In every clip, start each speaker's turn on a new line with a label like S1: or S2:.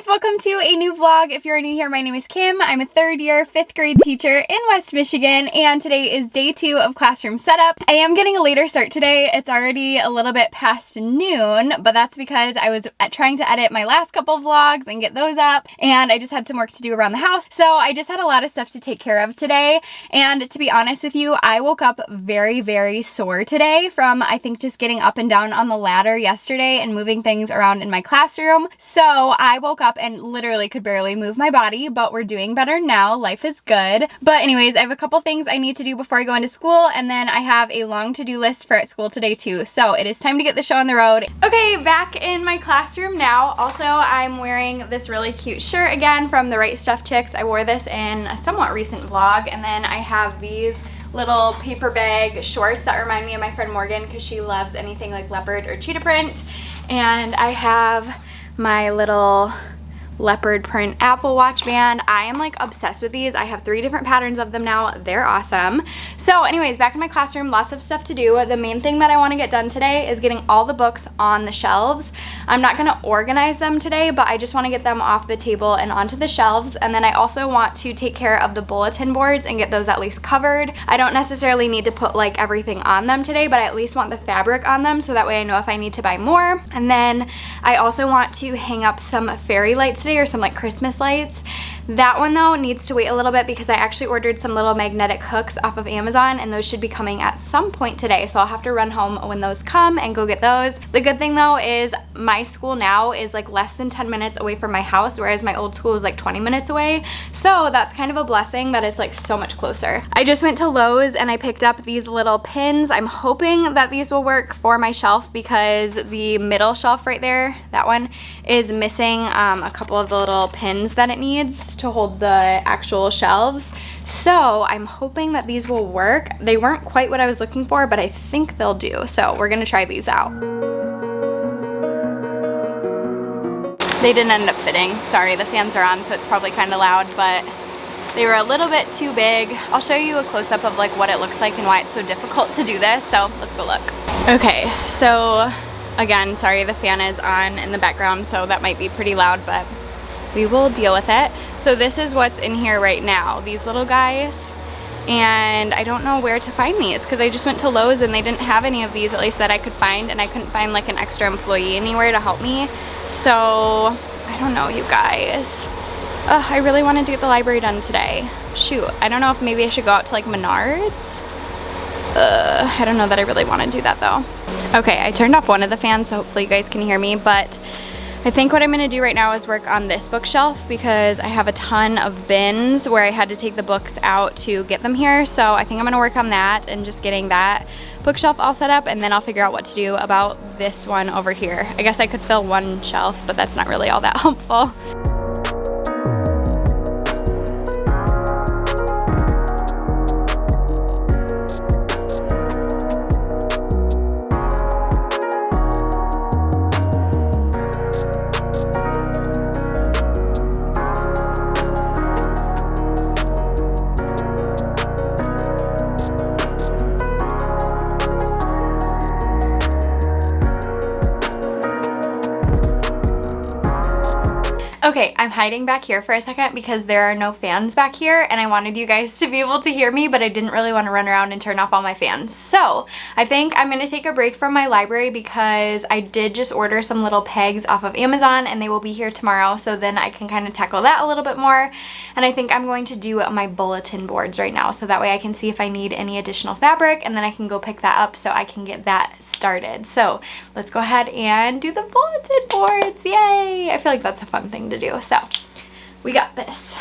S1: Welcome to a new vlog. If you're new here, my name is Kim. I'm a third year, 5th grade teacher in West Michigan, and today is day 2 of classroom setup. I am getting a later start today. It's already a little bit past noon, but that's because I was trying to edit my last couple vlogs and get those up, and I just had some work to do around the house. So I just had a lot of stuff to take care of today, and to be honest with you, I woke up very, very sore today from, I think, just getting up and down on the ladder yesterday and moving things around in my classroom. So I woke up and literally could barely move my body, but we're doing better now. Life is good. But anyways, I have a couple things I need to do before I go into school, and then I have a long to-do list for at school today too. So it is time to get the show on the road. Okay, back in my classroom now. Also, I'm wearing this really cute shirt again from the Right Stuff Chicks. I wore this in a somewhat recent vlog, and then I have these little paper bag shorts that remind me of my friend Morgan because she loves anything like leopard or cheetah print. And I have my little leopard print Apple Watch band. I am like obsessed with these. I have 3 different patterns of them now. They're awesome. So anyways, back in my classroom, lots of stuff to do. The main thing that I want to get done today is getting all the books on the shelves. I'm not going to organize them today, but I just want to get them off the table and onto the shelves. And then I also want to take care of the bulletin boards and get those at least covered. I don't necessarily need to put like everything on them today, but I at least want the fabric on them so that way I know if I need to buy more. And then I also want to hang up some fairy lights today, or some like Christmas lights. That one though needs to wait a little bit because I actually ordered some little magnetic hooks off of Amazon, and those should be coming at some point today, so I'll have to run home when those come and go get those. The good thing though is my school now is like less than 10 minutes away from my house, whereas my old school was like 20 minutes away, so that's kind of a blessing that it's like so much closer. I just went to Lowe's and I picked up these little pins. I'm hoping that these will work for my shelf because the middle shelf right there, that one, is missing a couple of the little pins that it needs to hold the actual shelves. So I'm hoping that these will work. They weren't quite what I was looking for, but I think they'll do. So we're gonna try these out. They didn't end up fitting. Sorry, the fans are on, so it's probably kind of loud, but they were a little bit too big. I'll show you a close-up of like what it looks like and why it's so difficult to do this. So let's go look. Okay, so again, sorry, the fan is on in the background, so that might be pretty loud, but we will deal with it. So this is what's in here right now, these little guys, and I don't know where to find these because I just went to Lowe's and they didn't have any of these, at least that I could find, and I couldn't find like an extra employee anywhere to help me. So I don't know, you guys. I really wanted to get the library done today. Shoot, I don't know if maybe I should go out to like Menards. I don't know that I really want to do that though. Okay, I turned off one of the fans, so hopefully you guys can hear me, but I think what I'm going to do right now is work on this bookshelf because I have a ton of bins where I had to take the books out to get them here. So I think I'm going to work on that and just getting that bookshelf all set up, and then I'll figure out what to do about this one over here. I guess I could fill one shelf, but that's not really all that helpful. Okay, I'm hiding back here for a second because there are no fans back here, and I wanted you guys to be able to hear me, but I didn't really want to run around and turn off all my fans. So I think I'm going to take a break from my library because I did just order some little pegs off of Amazon, and they will be here tomorrow, so then I can kind of tackle that a little bit more. And I think I'm going to do my bulletin boards right now, so that way I can see if I need any additional fabric, and then I can go pick that up so I can get that started. So let's go ahead and do the bulletin boards. Yay! I feel like that's a fun thing to do. So we got this.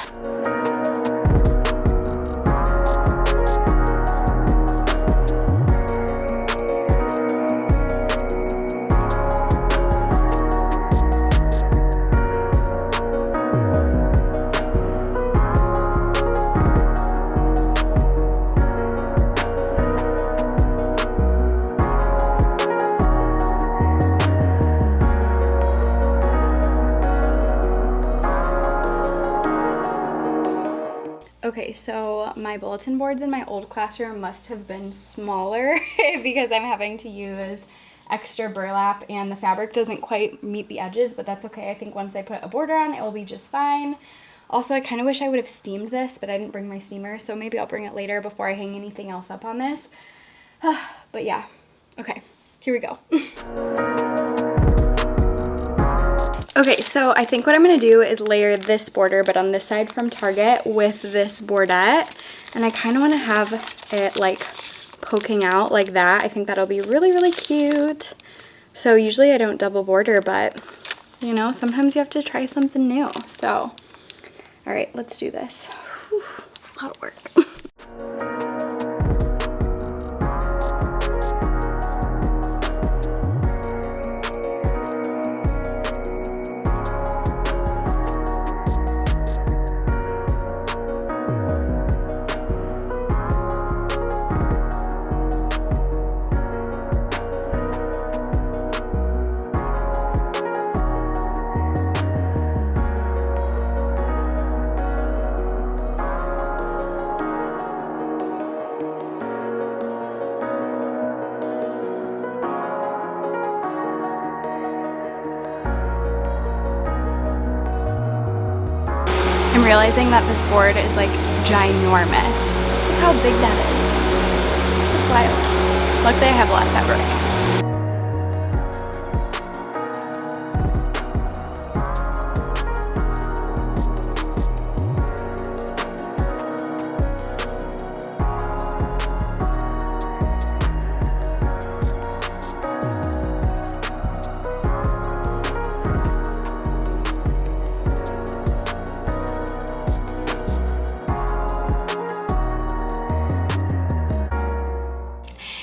S1: Okay, so my bulletin boards in my old classroom must have been smaller because I'm having to use extra burlap and the fabric doesn't quite meet the edges, but that's okay. I think once I put a border on, it will be just fine. Also, I kind of wish I would have steamed this, but I didn't bring my steamer, so maybe I'll bring it later before I hang anything else up on this. But yeah, okay, here we go. Okay, so I think what I'm going to do is layer this border, but on this side from Target, with this boardette. And I kind of want to have it like poking out like that. I think that'll be really, really cute. So usually I don't double border, but you know, sometimes you have to try something new. So, all right, let's do this. Whew, a lot of work. I'm realizing that this board is like ginormous. Look how big that is. That's wild. Luckily I have a lot of fabric.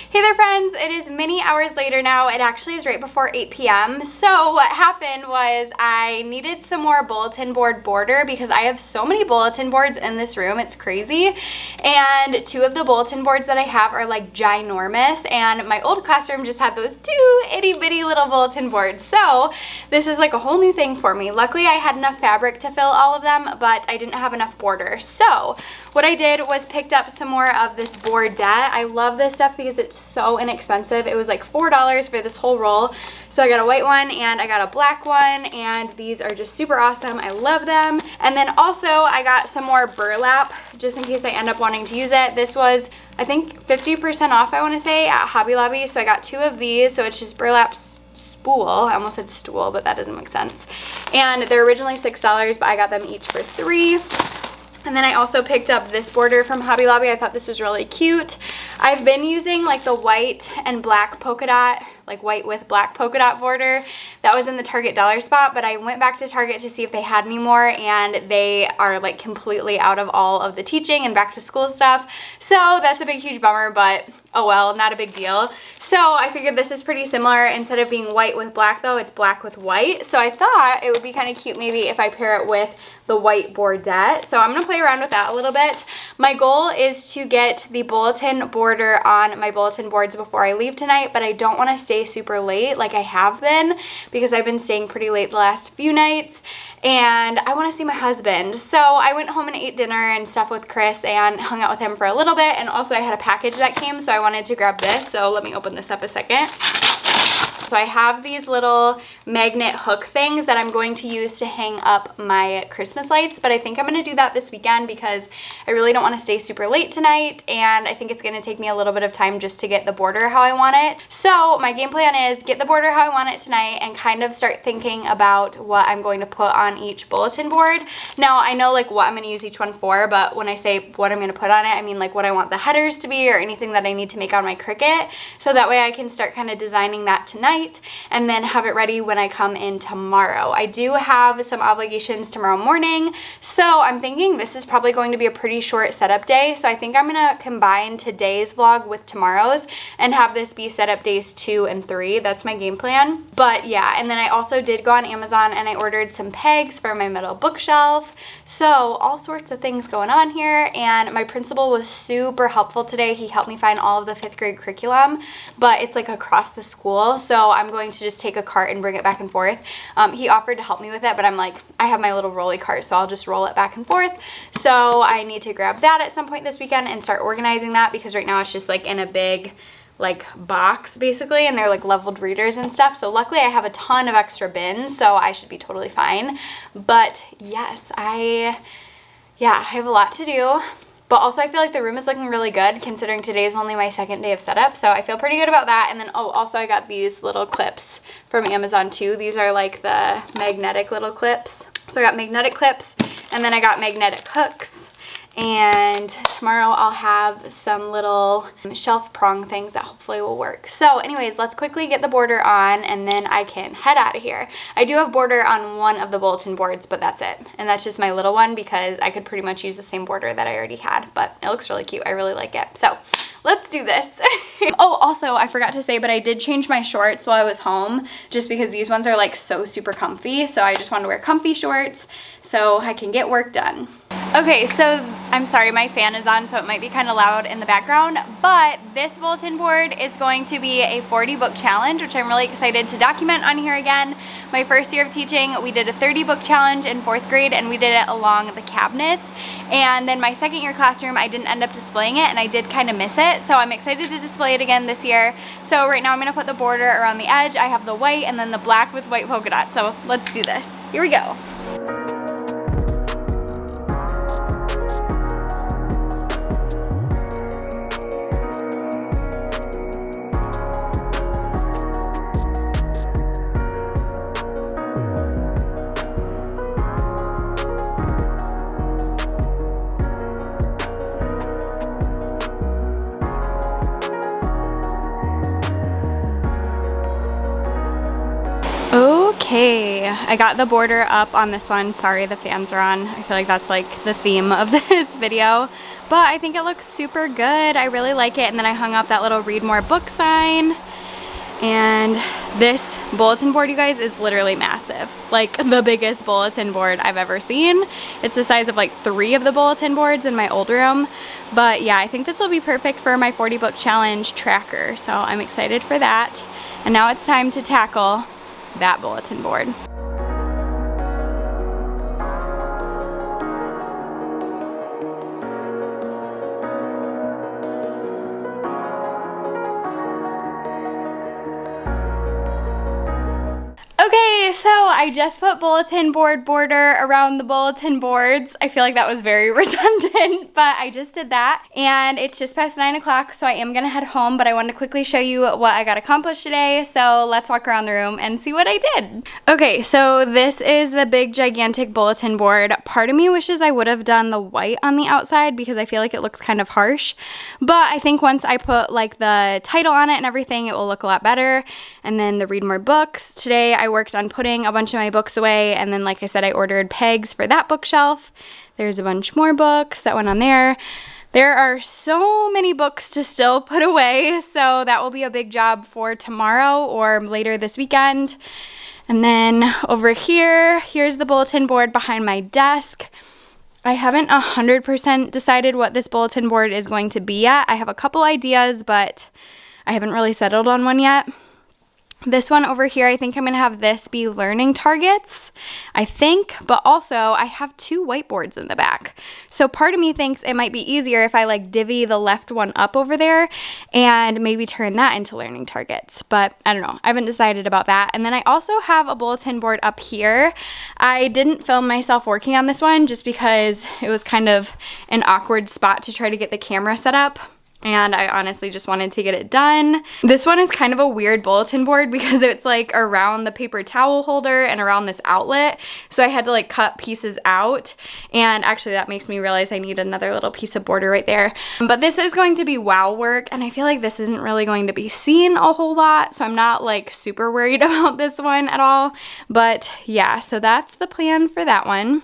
S1: Hey there friends, it is many hours later now. It actually is right before 8 p.m. So what happened was I needed some more bulletin board border because I have so many bulletin boards in this room, it's crazy. And two of the bulletin boards that I have are like ginormous, and my old classroom just had those two itty bitty little bulletin boards. So this is like a whole new thing for me. Luckily I had enough fabric to fill all of them, but I didn't have enough border. So what I did was picked up some more of this boardette. I love this stuff because it's so inexpensive. It was like $4 for this whole roll. So I got a white one and I got a black one, and these are just super awesome. I love them. And then also I got some more burlap just in case I end up wanting to use it. This was, I think, 50% off, I want to say, at Hobby Lobby. So I got two of these. So it's just burlap spool. I almost said stool, but that doesn't make sense. And they're originally $6, but I got them each for $3. And then I also picked up this border from Hobby Lobby. I thought this was really cute. I've been using like the white and black polka dot, like white with black polka dot border. That was in the Target dollar spot, but I went back to Target to see if they had any more, and they are like completely out of all of the teaching and back to school stuff. So that's a big, huge bummer, but oh well, not a big deal. So I figured this is pretty similar. Instead of being white with black though, it's black with white. So I thought it would be kind of cute maybe if I pair it with the white boardette. So I'm gonna play around with that a little bit. My goal is to get the bulletin border on my bulletin boards before I leave tonight, but I don't wanna stay super late like I have been, because I've been staying pretty late the last few nights, and I wanna see my husband. So I went home and ate dinner and stuff with Chris and hung out with him for a little bit, and also I had a package that came, so I wanted to grab this. So let me open this up a second. So I have these little magnet hook things that I'm going to use to hang up my Christmas lights, but I think I'm going to do that this weekend because I really don't want to stay super late tonight, and I think it's going to take me a little bit of time just to get the border how I want it. So my game plan is get the border how I want it tonight and kind of start thinking about what I'm going to put on each bulletin board. Now I know like what I'm going to use each one for, but when I say what I'm going to put on it, I mean like what I want the headers to be or anything that I need to make on my Cricut, so that way I can start kind of designing that tonight and then have it ready when I come in tomorrow. I do have some obligations tomorrow morning, so I'm thinking this is probably going to be a pretty short setup day, so I think I'm gonna combine today's vlog with tomorrow's and have this be setup days 2 and 3. That's my game plan. But yeah, and then I also did go on Amazon and I ordered some pegs for my middle bookshelf. So all sorts of things going on here, and my principal was super helpful today. He helped me find all of the 5th grade curriculum, but it's like across the school, so so I'm going to just take a cart and bring it back and forth. He offered to help me with it, but I'm like, I have my little rolly cart, so I'll just roll it back and forth. So I need to grab that at some point this weekend and start organizing that, because right now it's just like in a big like box basically, and they're like leveled readers and stuff. So luckily I have a ton of extra bins, so I should be totally fine. But yes, I have a lot to do. But also I feel like the room is looking really good considering today is only my second day of setup. So I feel pretty good about that. And then, oh, also I got these little clips from Amazon too. These are like the magnetic little clips. So I got magnetic clips, and then I got magnetic hooks. And tomorrow I'll have some little shelf prong things that hopefully will work. So anyways, let's quickly get the border on and then I can head out of here. I do have border on one of the bulletin boards, but that's it. And that's just my little one because I could pretty much use the same border that I already had, but it looks really cute. I really like it. So let's do this. Oh, also I forgot to say, but I did change my shorts while I was home just because these ones are like so super comfy. So I just wanted to wear comfy shorts so I can get work done. Okay, so I'm sorry, my fan is on, so it might be kind of loud in the background, but this bulletin board is going to be a 40 book challenge, which I'm really excited to document on here again. My first year of teaching, we did a 30 book challenge in 4th grade, and we did it along the cabinets. And then my second year classroom, I didn't end up displaying it, and I did kind of miss it, so I'm excited to display it again this year. So right now I'm going to put the border around the edge. I have the white and then the black with white polka dots, so let's do this. Here we go. Okay, I got the border up on this one. Sorry, the fans are on. I feel like that's like the theme of this video, but I think it looks super good. I really like it. And then I hung up that little read more book sign. And this bulletin board, you guys, is literally massive. Like the biggest bulletin board I've ever seen. It's the size of like 3 of the bulletin boards in my old room. But yeah, I think this will be perfect for my 40 book challenge tracker. So I'm excited for that. And now it's time to tackle that bulletin board. Okay, so I just put bulletin board border around the bulletin boards. I feel like that was very redundant, but I just did that. And it's just past 9 o'clock, so I am gonna head home, but I wanted to quickly show you what I got accomplished today. So let's walk around the room and see what I did. Okay, so this is the big gigantic bulletin board. Part of me wishes I would have done the white on the outside because I feel like it looks kind of harsh. But I think once I put like the title on it and everything, it will look a lot better. And then the read more books. Today I worked on putting a bunch of my books away, and then like I said, I ordered pegs for that bookshelf. There's a bunch more books that went on there. There are so many books to still put away, so that will be a big job for tomorrow or later this weekend. And then over here, here's the bulletin board behind my desk. I haven't 100% decided what this bulletin board is going to be yet. I have a couple ideas, but I haven't really settled on one yet. This one over here, I think I'm going to have this be learning targets, I think, but also I have 2 whiteboards in the back. So part of me thinks it might be easier if I like divvy the left one up over there and maybe turn that into learning targets, but I don't know. I haven't decided about that. And then I also have a bulletin board up here. I didn't film myself working on this one just because it was kind of an awkward spot to try to get the camera set up. And I honestly just wanted to get it done. This one is kind of a weird bulletin board because it's like around the paper towel holder and around this outlet. So I had to like cut pieces out. And actually that makes me realize I need another little piece of border right there. But this is going to be wow work, and I feel like this isn't really going to be seen a whole lot. So I'm not like super worried about this one at all. But yeah, so that's the plan for that one.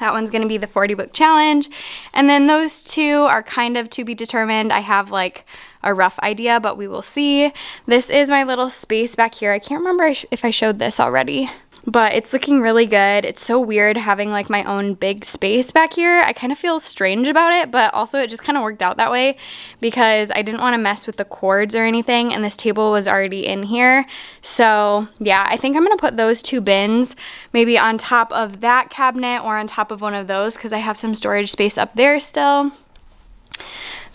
S1: That one's going to be the 40 book challenge. And then those 2 are kind of to be determined. I have like a rough idea, but we will see. This is my little space back here. I can't remember if I showed this already. but it's looking really good. It's so weird having like my own big space back here. I kind of feel strange about it, but also it just kind of worked out that way because I didn't want to mess with the cords or anything, and this table was already in here. So yeah, I think I'm gonna put those 2 bins maybe on top of that cabinet or on top of one of those because I have some storage space up there still.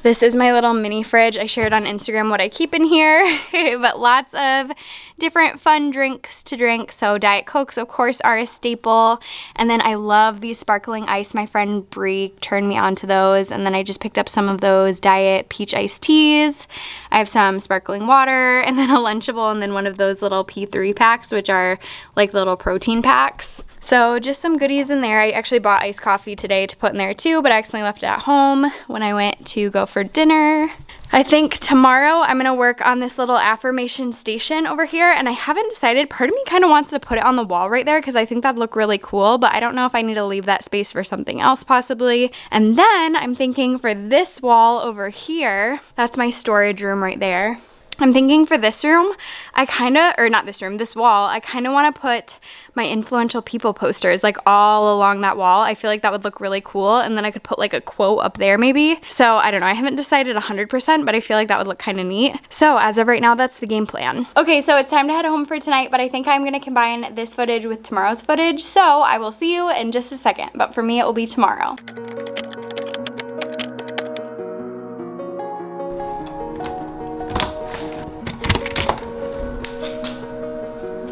S1: This is my little mini fridge. I shared on Instagram what I keep in here, but lots of different fun drinks to drink. So Diet Cokes, of course, are a staple. And then I love these sparkling ice. My friend Brie turned me on to those. And then I just picked up some of those Diet Peach iced teas. I have some sparkling water and then a Lunchable and then one of those little P3 packs, which are like little protein packs. So just some goodies in there. I actually bought iced coffee today to put in there too, but I accidentally left it at home when I went to go for dinner. I think tomorrow I'm going to work on this little affirmation station over here, and I haven't decided. Part of me kind of wants to put it on the wall right there because I think that'd look really cool, but I don't know if I need to leave that space for something else possibly. And then I'm thinking for this wall over here, that's my storage room right there. I'm thinking for this room, this wall, I kind of want to put my influential people posters like all along that wall. I feel like that would look really cool, and then I could put like a quote up there maybe. So I don't know, I haven't decided 100%, but I feel like that would look kind of neat. So as of right now, that's the game plan. Okay, so it's time to head home for tonight, but I think I'm going to combine this footage with tomorrow's footage. So I will see you in just a second, but for me, it will be tomorrow.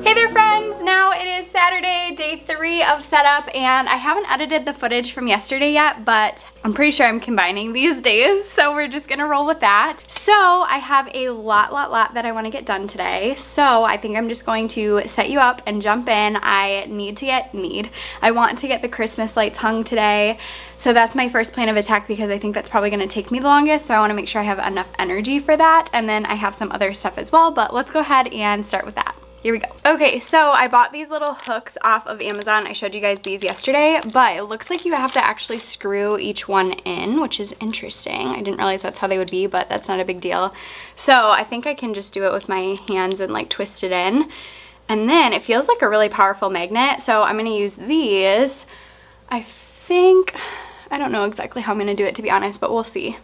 S1: Hey there friends, now it is Saturday, day 3 of setup, and I haven't edited the footage from yesterday yet, but I'm pretty sure I'm combining these days, so we're just gonna roll with that. So I have a lot that I wanna get done today, so I think I'm just going to set you up and jump in. I want to get the Christmas lights hung today, so that's my first plan of attack because I think that's probably gonna take me the longest, so I wanna make sure I have enough energy for that, and then I have some other stuff as well, but let's go ahead and start with that. Here we go. Okay, so I bought these little hooks off of Amazon. I showed you guys these yesterday, but it looks like you have to actually screw each one in, which is interesting. I didn't realize that's how they would be, but that's not a big deal. So I think I can just do it with my hands and like twist it in. And then it feels like a really powerful magnet. So I'm gonna use these. I don't know exactly how I'm gonna do it to be honest, but we'll see.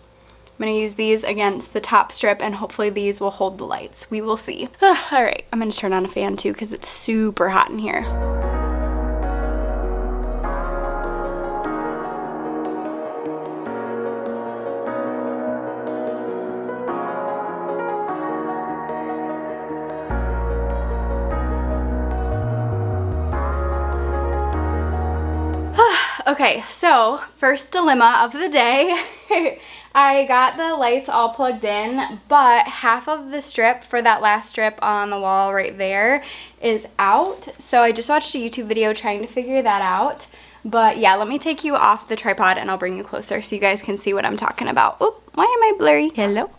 S1: I'm going to use these against the top strip and hopefully these will hold the lights. We will see. All right, I'm going to turn on a fan too because it's super hot in here. Okay, so first dilemma of the day. I got the lights all plugged in, but half of the strip for that last strip on the wall right there is out. So I just watched a YouTube video trying to figure that out. But yeah, let me take you off the tripod and I'll bring you closer so you guys can see what I'm talking about. Oop, why am I blurry? Hello?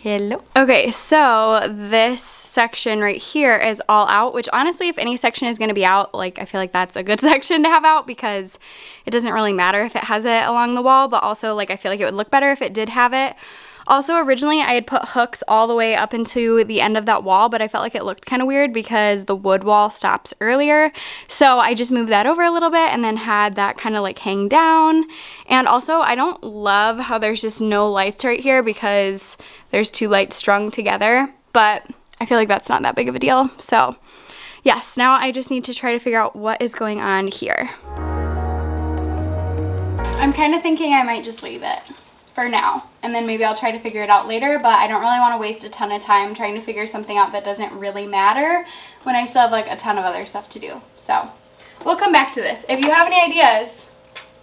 S1: Hello. Okay, so this section right here is all out, which honestly, if any section is going to be out, like I feel like that's a good section to have out because it doesn't really matter if it has it along the wall, but also like I feel like it would look better if it did have it. Also, originally I had put hooks all the way up into the end of that wall, but I felt like it looked kind of weird because the wood wall stops earlier. So I just moved that over a little bit and then had that kind of like hang down. And also, I don't love how there's just no lights right here because there's 2 lights strung together, but I feel like that's not that big of a deal. So yes, now I just need to try to figure out what is going on here. I'm kind of thinking I might just leave it for now, and then maybe I'll try to figure it out later, but I don't really want to waste a ton of time trying to figure something out that doesn't really matter when I still have like a ton of other stuff to do. So we'll come back to this. If you have any ideas,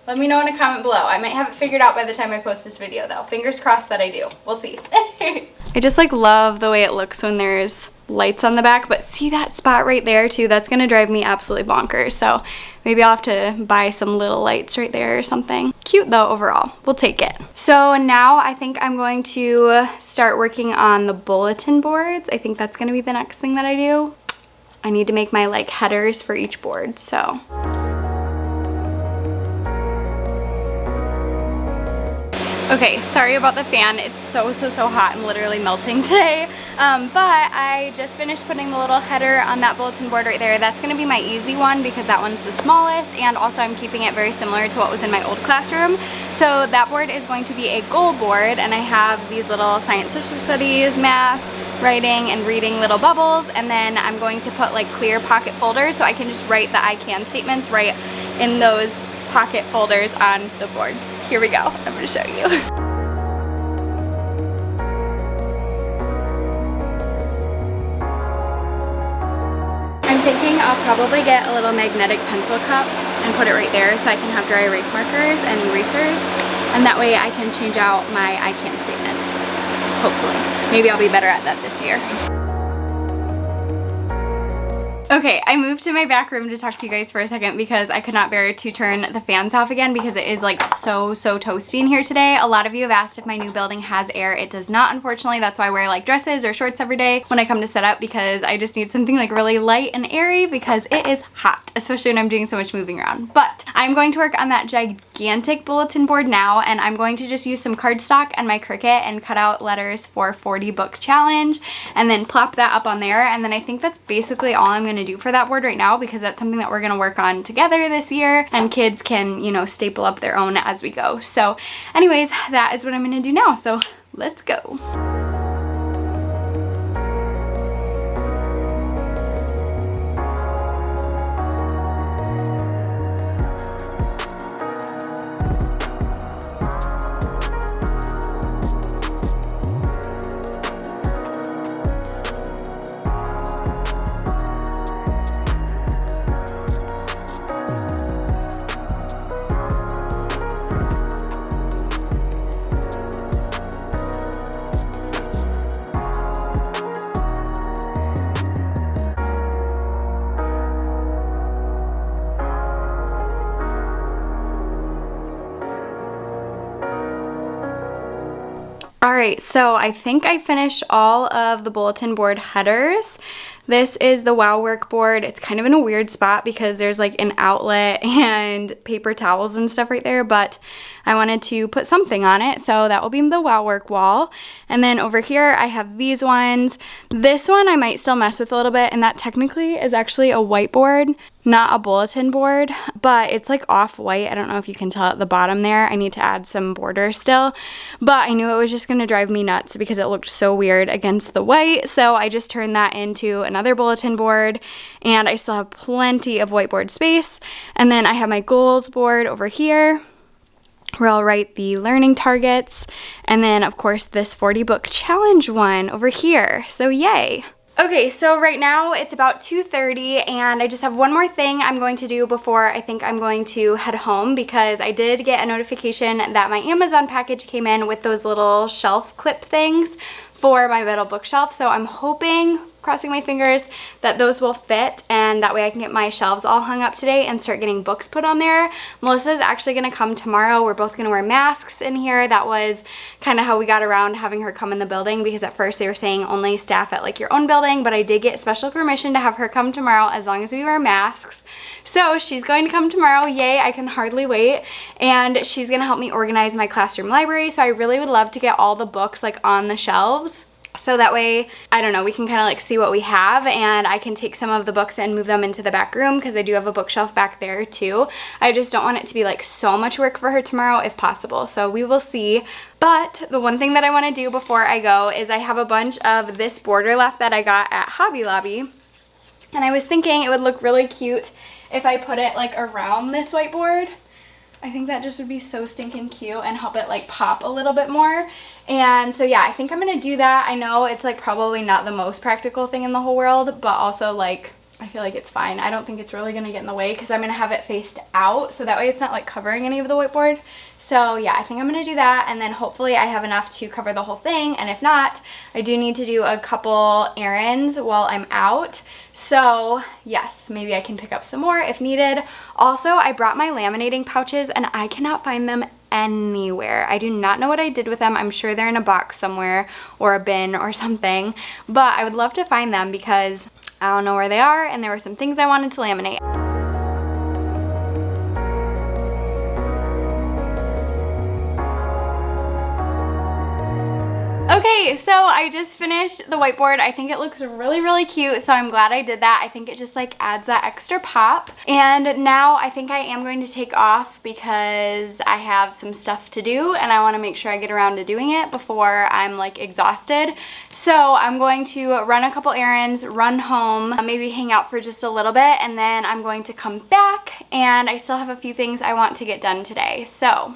S1: let me know in a comment below. I might have it figured out by the time I post this video though. Fingers crossed that I do. We'll see. I just like love the way it looks when there's lights on the back, but see that spot right there too? That's gonna drive me absolutely bonkers. So maybe I'll have to buy some little lights right there or something. Cute though overall. We'll take it. So now I think I'm going to start working on the bulletin boards. I think that's gonna be the next thing that I do. I need to make my like headers for each board, so. Okay, sorry about the fan. It's so hot. I'm literally melting today. But I just finished putting the little header on that bulletin board right there. That's gonna be my easy one because that one's the smallest, and also I'm keeping it very similar to what was in my old classroom. So that board is going to be a goal board, and I have these little science, social studies, math, writing, and reading little bubbles, and then I'm going to put like clear pocket folders so I can just write the I can statements right in those pocket folders on the board. Here we go. I'm going to show you. I'm thinking I'll probably get a little magnetic pencil cup and put it right there so I can have dry erase markers and erasers, and that way I can change out my I can statements. Hopefully. Maybe I'll be better at that this year. Okay, I moved to my back room to talk to you guys for a second because I could not bear to turn the fans off again because it is like so toasty in here today. A lot of you have asked if my new building has air. It does not, unfortunately. That's why I wear like dresses or shorts every day when I come to set up, because I just need something like really light and airy because it is hot, especially when I'm doing so much moving around. But I'm going to work on that gigantic bulletin board now, and I'm going to just use some cardstock and my Cricut and cut out letters for 40 book challenge and then plop that up on there. And then I think that's basically all I'm going to do for that board right now, because that's something that we're going to work on together this year, and kids can, you know, staple up their own as we go. So anyways, that is what I'm going to do now. So let's go. Alright, so I think I finished all of the bulletin board headers. This is the WOW workboard. It's kind of in a weird spot because there's like an outlet and paper towels and stuff right there, but I wanted to put something on it, so that will be the WOW work wall. And then over here I have these ones. This one I might still mess with a little bit, and that technically is actually a whiteboard, not a bulletin board, but it's like off-white. I don't know if you can tell at the bottom there. I need to add some border still, but I knew it was just going to drive me nuts because it looked so weird against the white, so I just turned that into another bulletin board, and I still have plenty of whiteboard space. And then I have my goals board over here where I'll write the learning targets, and then of course this 40 book challenge one over here, so yay. Okay, so right now it's about 2:30, and I just have one more thing I'm going to do before I think I'm going to head home, because I did get a notification that my Amazon package came in with those little shelf clip things for my metal bookshelf. So I'm hoping, crossing my fingers, that those will fit, and that way I can get my shelves all hung up today and start getting books put on there. Melissa's actually going to come tomorrow. We're both going to wear masks in here. That was kind of how we got around having her come in the building, because at first they were saying only staff at like your own building, but I did get special permission to have her come tomorrow as long as we wear masks. So she's going to come tomorrow. Yay, I can hardly wait. And she's going to help me organize my classroom library. So I really would love to get all the books like on the shelves, so that way, I don't know, we can kind of like see what we have, and I can take some of the books and move them into the back room, because I do have a bookshelf back there too. I just don't want it to be like so much work for her tomorrow if possible, so we will see. But the one thing that I want to do before I go is I have a bunch of this border left that I got at Hobby Lobby, and I was thinking it would look really cute if I put it like around this whiteboard. I think that just would be so stinking cute and help it like pop a little bit more. And so yeah, I think I'm gonna do that. I know it's like probably not the most practical thing in the whole world, but also like I feel like it's fine. I don't think it's really gonna get in the way because I'm gonna have it faced out, so that way it's not like covering any of the whiteboard. So yeah, I think I'm gonna do that, and then hopefully I have enough to cover the whole thing, and if not, I do need to do a couple errands while I'm out. So yes, maybe I can pick up some more if needed. Also, I brought my laminating pouches and I cannot find them anywhere. I do not know what I did with them. I'm sure they're in a box somewhere or a bin or something, but I would love to find them because I don't know where they are, and there were some things I wanted to laminate. Okay, so I just finished the whiteboard. I think it looks really, really cute, so I'm glad I did that. I think it just like adds that extra pop. And now I think I am going to take off because I have some stuff to do and I want to make sure I get around to doing it before I'm like exhausted. So I'm going to run a couple errands, run home, maybe hang out for just a little bit, and then I'm going to come back, and I still have a few things I want to get done today. So,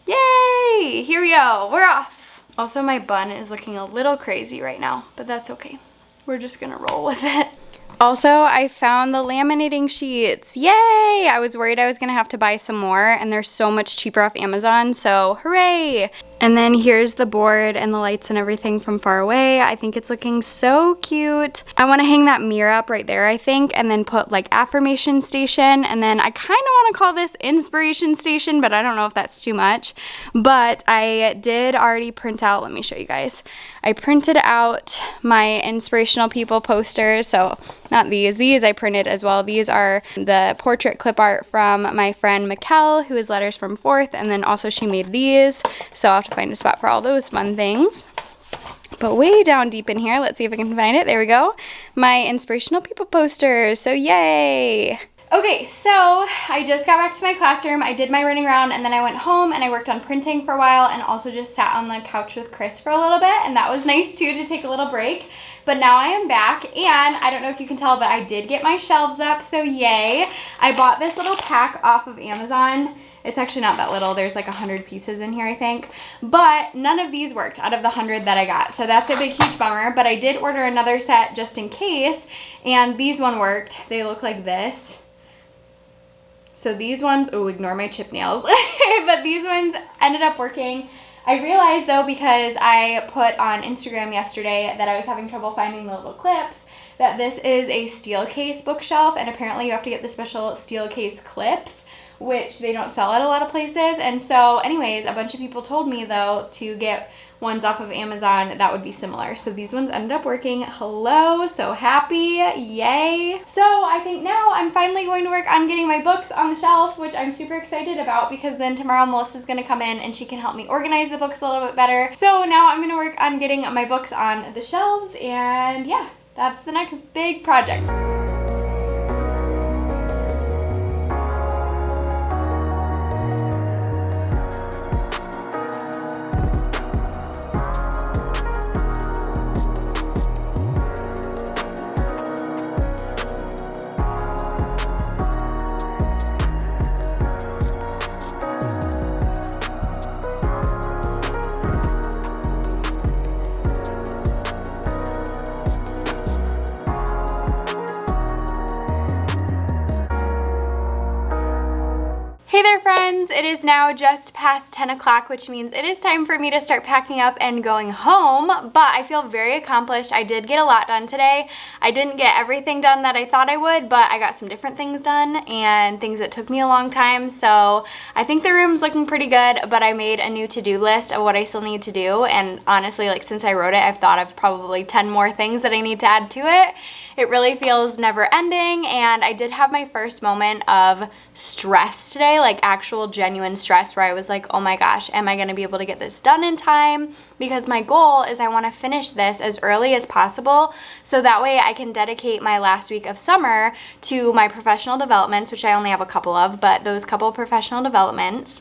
S1: yay! Here we go. We're off. Also, my bun is looking a little crazy right now, but that's okay. We're just gonna roll with it. Also, I found the laminating sheets. Yay! I was worried I was gonna have to buy some more, and they're so much cheaper off Amazon, so hooray! And then here's the board and the lights and everything from far away. I think it's looking so cute. I want to hang that mirror up right there, I think, and then put like affirmation station, and then I kind of want to call this inspiration station, but I don't know if that's too much. But I did already print out, let me show you guys. I printed out my inspirational people posters, so not these I printed as well. These are the portrait clip art from my friend Mikkel, who is Letters from Fourth, and then also she made these, so I'll have to find a spot for all those fun things. But way down deep in here, let's see if I can find it. There we go. My inspirational people posters, so yay! Okay, so I just got back to my classroom. I did my running around, and then I went home and I worked on printing for a while, and also just sat on the couch with Chris for a little bit, and that was nice too, to take a little break. But now I am back, and I don't know if you can tell, but I did get my shelves up, so yay. I bought this little pack off of Amazon. It's actually not that little. There's like 100 pieces in here, I think. But none of these worked out of the 100 that I got. So that's a big, huge bummer. But I did order another set just in case. And these one worked. They look like this. So these ones, oh, ignore my chip nails. But these ones ended up working. I realized though, because I put on Instagram yesterday that I was having trouble finding the little clips, that this is a steel case bookshelf. And apparently you have to get the special steel case clips, which they don't sell at a lot of places. And so anyways, a bunch of people told me though to get ones off of Amazon that would be similar. So these ones ended up working. Hello, so happy, yay. So I think now I'm finally going to work on getting my books on the shelf, which I'm super excited about, because then tomorrow Melissa's gonna come in and she can help me organize the books a little bit better. So now I'm gonna work on getting my books on the shelves, and yeah, that's the next big project. Hey there friends, it is now just past 10 o'clock, which means it is time for me to start packing up and going home, but I feel very accomplished. I did get a lot done today. I didn't get everything done that I thought I would, but I got some different things done and things that took me a long time, so I think the room's looking pretty good, but I made a new to-do list of what I still need to do, and honestly, like since I wrote it, I've thought of probably 10 more things that I need to add to it. It really feels never ending, and I did have my first moment of stress today, like actual genuine stress, where I was like, oh my gosh, am I gonna be able to get this done in time? Because my goal is I wanna finish this as early as possible, so that way I can dedicate my last week of summer to my professional developments, which I only have a couple of, but those couple of professional developments.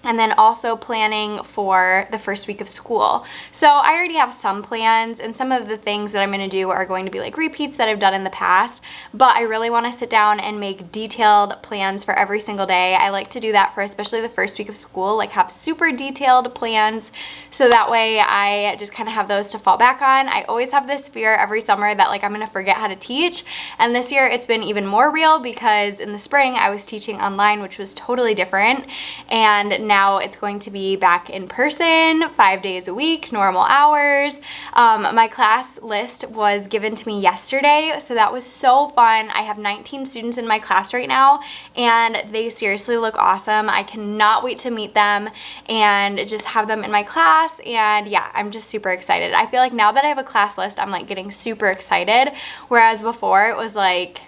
S1: And then also planning for the first week of school. So I already have some plans, and some of the things that I'm gonna do are going to be like repeats that I've done in the past, but I really wanna sit down and make detailed plans for every single day. I like to do that for especially the first week of school, like have super detailed plans, so that way I just kind of have those to fall back on. I always have this fear every summer that like I'm gonna forget how to teach, and this year it's been even more real because in the spring I was teaching online, which was totally different, and now it's going to be back in person 5 days a week, normal hours. My class list was given to me yesterday, so that was so fun. I have 19 students in my class right now, and they seriously look awesome. I cannot wait to meet them and just have them in my class, and yeah, I'm just super excited. I feel like now that I have a class list, I'm like getting super excited, whereas before it was like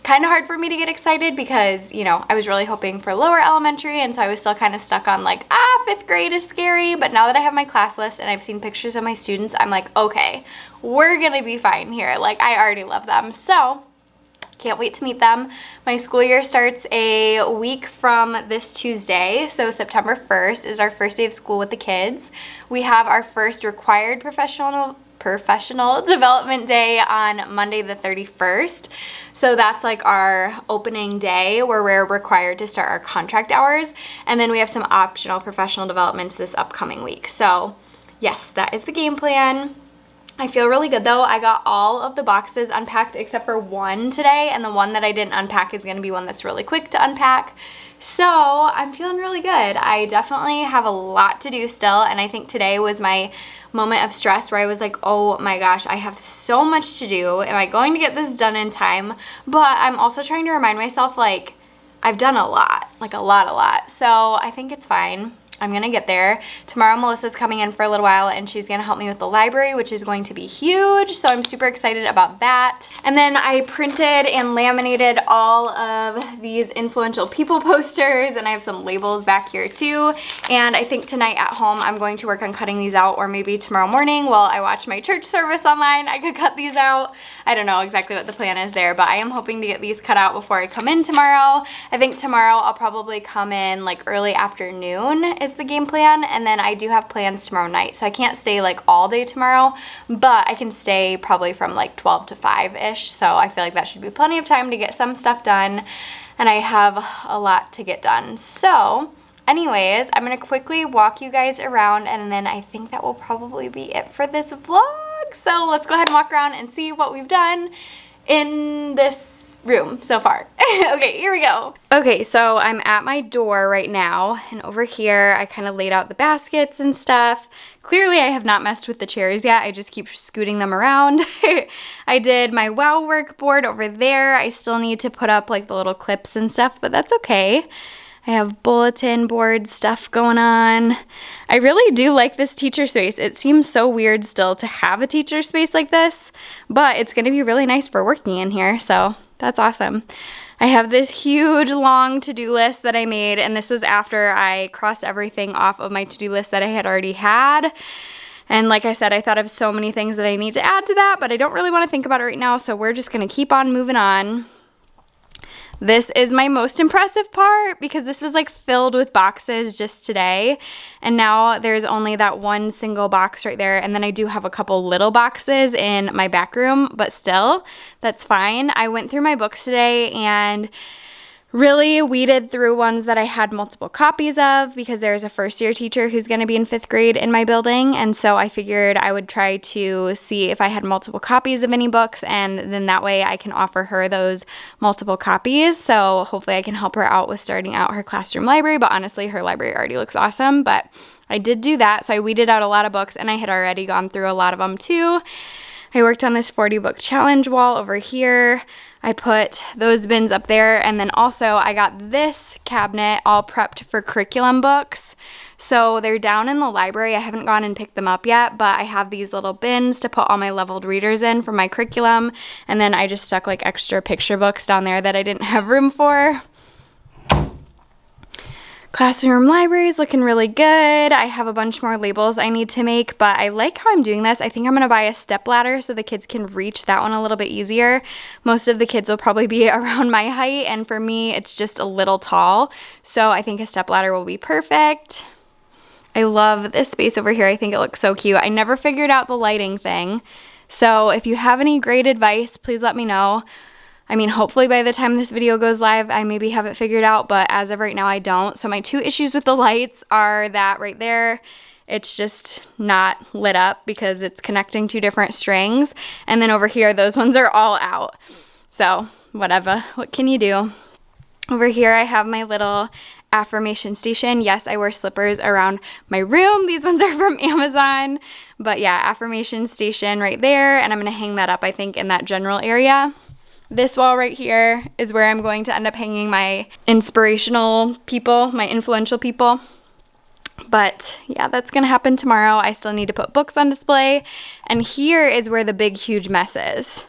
S1: kind of hard for me to get excited because, you know, I was really hoping for lower elementary, and so I was still kind of stuck on like, 5th grade is scary. But now that I have my class list and I've seen pictures of my students, I'm like, okay, we're gonna be fine here. Like, I already love them. So can't wait to meet them. My school year starts a week from this Tuesday, so September 1st is our first day of school with the kids. We have our first required professional development day on Monday the 31st. So that's like our opening day where we're required to start our contract hours. And then we have some optional professional developments this upcoming week. So yes, that is the game plan. I feel really good though. I got all of the boxes unpacked except for one today, and the one that I didn't unpack is going to be one that's really quick to unpack. So I'm feeling really good. I definitely have a lot to do still, and I think today was my moment of stress where I was like, oh my gosh, I have so much to do. Am I going to get this done in time? But I'm also trying to remind myself, like, I've done a lot, like a lot. So I think it's fine. I'm gonna get there. Tomorrow Melissa's coming in for a little while and she's gonna help me with the library, which is going to be huge. So I'm super excited about that. And then I printed and laminated all of these influential people posters, and I have some labels back here too. And I think tonight at home I'm going to work on cutting these out, or maybe tomorrow morning while I watch my church service online I could cut these out. I don't know exactly what the plan is there, but I am hoping to get these cut out before I come in tomorrow. I think tomorrow I'll probably come in like early afternoon is the game plan, and then I do have plans tomorrow night, so I can't stay like all day tomorrow, but I can stay probably from like 12 to 5-ish, so I feel like that should be plenty of time to get some stuff done, and I have a lot to get done. So anyways, I'm gonna quickly walk you guys around, and then I think that will probably be it for this vlog. So let's go ahead and walk around and see what we've done in this room so far. Okay, here we go. Okay, so I'm at my door right now, and over here I kind of laid out the baskets and stuff. Clearly I have not messed with the chairs yet. I just keep scooting them around. I did my wow workboard over there. I still need to put up like the little clips and stuff, but that's okay. I have bulletin board stuff going on. I really do like this teacher space. It seems so weird still to have a teacher space like this, but it's going to be really nice for working in here, so that's awesome. I have this huge long to-do list that I made, and this was after I crossed everything off of my to-do list that I had already had. And like I said, I thought of so many things that I need to add to that, but I don't really want to think about it right now, so we're just going to keep on moving on. This is my most impressive part because this was like filled with boxes just today, and now there's only that one single box right there, and then I do have a couple little boxes in my back room, but still, that's fine. I went through my books today and really weeded through ones that I had multiple copies of because there's a first year teacher who's going to be in 5th grade in my building, and so I figured I would try to see if I had multiple copies of any books, and then that way I can offer her those multiple copies. So hopefully I can help her out with starting out her classroom library, but honestly her library already looks awesome. But I did do that, so I weeded out a lot of books, and I had already gone through a lot of them too. I worked on this 40 book challenge wall over here. I put those bins up there, and then also I got this cabinet all prepped for curriculum books. So they're down in the library. I haven't gone and picked them up yet, but I have these little bins to put all my leveled readers in for my curriculum, and then I just stuck like extra picture books down there that I didn't have room for. Classroom library is looking really good. I have a bunch more labels I need to make, but I like how I'm doing this. I think I'm going to buy a step ladder so the kids can reach that one a little bit easier. Most of the kids will probably be around my height, and for me, it's just a little tall. So I think a step ladder will be perfect. I love this space over here. I think it looks so cute. I never figured out the lighting thing. So if you have any great advice, please let me know. I mean, hopefully by the time this video goes live, I maybe have it figured out, but as of right now, I don't. So my two issues with the lights are that right there, it's just not lit up because it's connecting two different strings. And then over here, those ones are all out. So whatever, what can you do? Over here, I have my little affirmation station. Yes, I wear slippers around my room. These ones are from Amazon. But yeah, affirmation station right there. And I'm going to hang that up, I think, in that general area. This wall right here is where I'm going to end up hanging my inspirational people, my influential people. But yeah, that's going to happen tomorrow. I still need to put books on display. And here is where the big, huge mess is.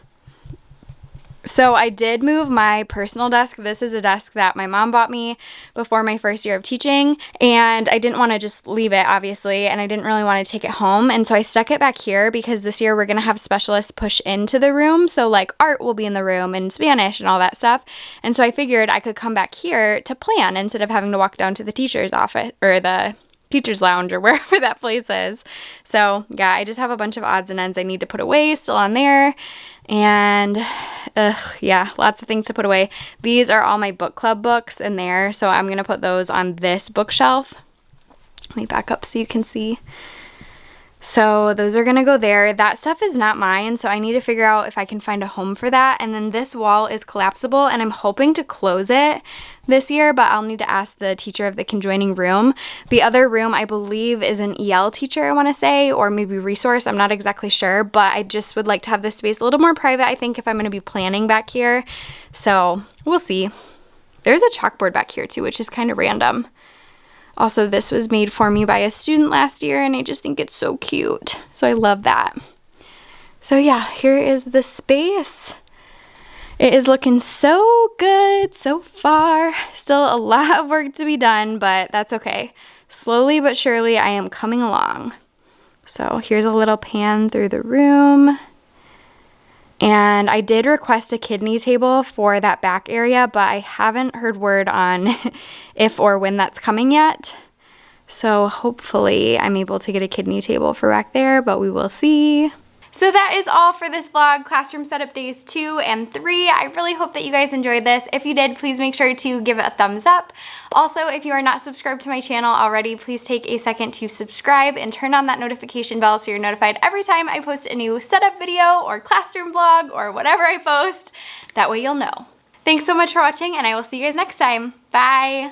S1: So I did move my personal desk. This is a desk that my mom bought me before my first year of teaching, and I didn't want to just leave it, obviously, and I didn't really want to take it home, and so I stuck it back here because this year we're going to have specialists push into the room, so like art will be in the room and Spanish and all that stuff, and so I figured I could come back here to plan instead of having to walk down to the teacher's office or the teacher's lounge or wherever that place is. So yeah, I just have a bunch of odds and ends I need to put away still on there. And yeah, lots of things to put away. These are all my book club books in there, so I'm going to put those on this bookshelf. Let me back up so you can see. So those are going to go there. That stuff is not mine, so I need to figure out if I can find a home for that. And then this wall is collapsible, and I'm hoping to close it this year, but I'll need to ask the teacher of the conjoining room. The other room, I believe, is an EL teacher, I want to say, or maybe resource. I'm not exactly sure, but I just would like to have this space a little more private, I think, if I'm going to be planning back here. So we'll see. There's a chalkboard back here, too, which is kind of random. Also, this was made for me by a student last year, and I just think it's so cute. So I love that. So yeah, here is the space. It is looking so good so far. Still a lot of work to be done, but that's okay. Slowly but surely, I am coming along. So here's a little pan through the room. And I did request a kidney table for that back area, but I haven't heard word on if or when that's coming yet. So hopefully I'm able to get a kidney table for back there, but we will see. So that is all for this vlog, classroom setup days 2 and 3. I really hope that you guys enjoyed this. If you did, please make sure to give it a thumbs up. Also, if you are not subscribed to my channel already, please take a second to subscribe and turn on that notification bell so you're notified every time I post a new setup video or classroom vlog or whatever I post. That way you'll know. Thanks so much for watching, and I will see you guys next time. Bye!